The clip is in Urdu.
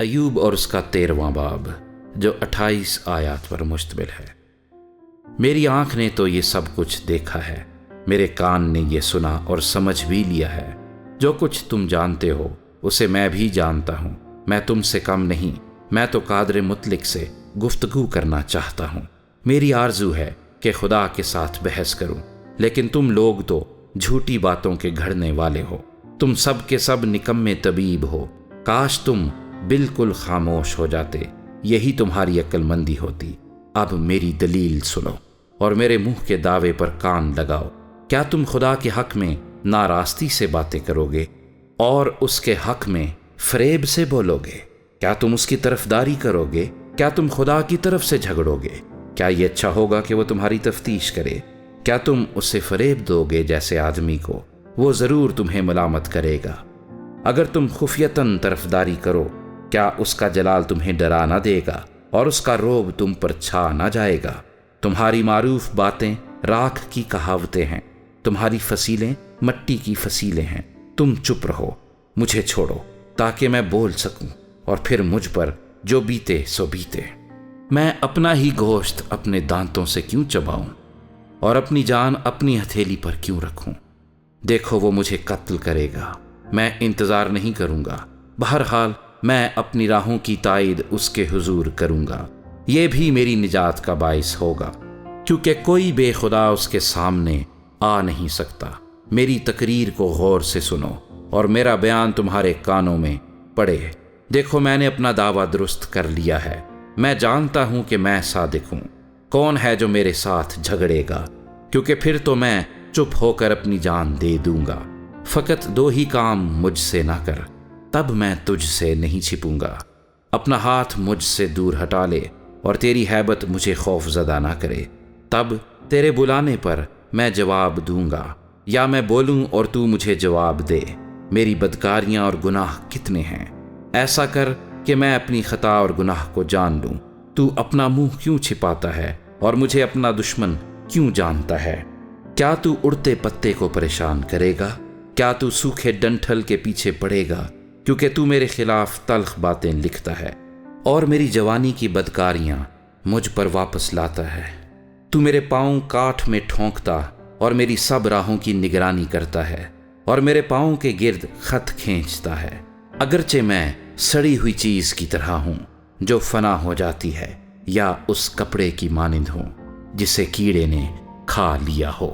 ایوب اور اس کا 13واں باب جو 28 آیات پر مشتمل ہے۔ میری آنکھ نے تو یہ سب کچھ دیکھا ہے، میرے کان نے یہ سنا اور سمجھ بھی لیا ہے۔ جو کچھ تم جانتے ہو اسے میں بھی جانتا ہوں، میں تم سے کم نہیں، میں تو قادر مطلق سے گفتگو کرنا چاہتا ہوں۔ میری آرزو ہے کہ خدا کے ساتھ بحث کروں، لیکن تم لوگ تو جھوٹی باتوں کے گھڑنے والے ہو، تم سب کے سب نکمے طبیب ہو۔ کاش تم بالکل خاموش ہو جاتے، یہی تمہاری عقل مندی ہوتی۔ اب میری دلیل سنو اور میرے منہ کے دعوے پر کان لگاؤ۔ کیا تم خدا کے حق میں ناراستی سے باتیں کرو گے اور اس کے حق میں فریب سے بولو گے؟ کیا تم اس کی طرفداری کرو گے؟ کیا تم خدا کی طرف سے جھگڑو گے؟ کیا یہ اچھا ہوگا کہ وہ تمہاری تفتیش کرے؟ کیا تم اسے فریب دو گے جیسے آدمی کو؟ وہ ضرور تمہیں ملامت کرے گا۔ اگر تم خفیتاً طرفداری کرو، کیا اس کا جلال تمہیں ڈرا نہ دے گا اور اس کا رعب تم پر چھا نہ جائے گا؟ تمہاری معروف باتیں راکھ کی کہاوتیں ہیں، تمہاری فصیلیں مٹی کی فصیلیں ہیں۔ تم چپ رہو، مجھے چھوڑو تاکہ میں بول سکوں، اور پھر مجھ پر جو بیتے سو بیتے۔ میں اپنا ہی گوشت اپنے دانتوں سے کیوں چباؤں اور اپنی جان اپنی ہتھیلی پر کیوں رکھوں؟ دیکھو وہ مجھے قتل کرے گا، میں انتظار نہیں کروں گا۔ بہرحال میں اپنی راہوں کی تائید اس کے حضور کروں گا، یہ بھی میری نجات کا باعث ہوگا، کیونکہ کوئی بے خدا اس کے سامنے آ نہیں سکتا۔ میری تقریر کو غور سے سنو اور میرا بیان تمہارے کانوں میں پڑے۔ دیکھو میں نے اپنا دعویٰ درست کر لیا ہے، میں جانتا ہوں کہ میں صادق ہوں۔ کون ہے جو میرے ساتھ جھگڑے گا؟ کیونکہ پھر تو میں چپ ہو کر اپنی جان دے دوں گا۔ فقط 2 ہی کام مجھ سے نہ کر، تب میں تجھ سے نہیں چھپوں گا۔ اپنا ہاتھ مجھ سے دور ہٹا لے اور تیری ہیبت مجھے خوف زدہ نہ کرے، تب تیرے بلانے پر میں جواب دوں گا، یا میں بولوں اور تو مجھے جواب دے۔ میری بدکاریاں اور گناہ کتنے ہیں، ایسا کر کہ میں اپنی خطا اور گناہ کو جان لوں۔ تو اپنا منہ کیوں چھپاتا ہے اور مجھے اپنا دشمن کیوں جانتا ہے؟ کیا تو اڑتے پتے کو پریشان کرے گا؟ کیا تو سوکھے ڈنٹھل کے پیچھے پڑے گا؟ کیونکہ تو میرے خلاف تلخ باتیں لکھتا ہے اور میری جوانی کی بدکاریاں مجھ پر واپس لاتا ہے۔ تو میرے پاؤں کاٹھ میں ٹھونکتا اور میری سب راہوں کی نگرانی کرتا ہے اور میرے پاؤں کے گرد خط کھینچتا ہے۔ اگرچہ میں سڑی ہوئی چیز کی طرح ہوں جو فنا ہو جاتی ہے، یا اس کپڑے کی مانند ہوں جسے کیڑے نے کھا لیا ہو۔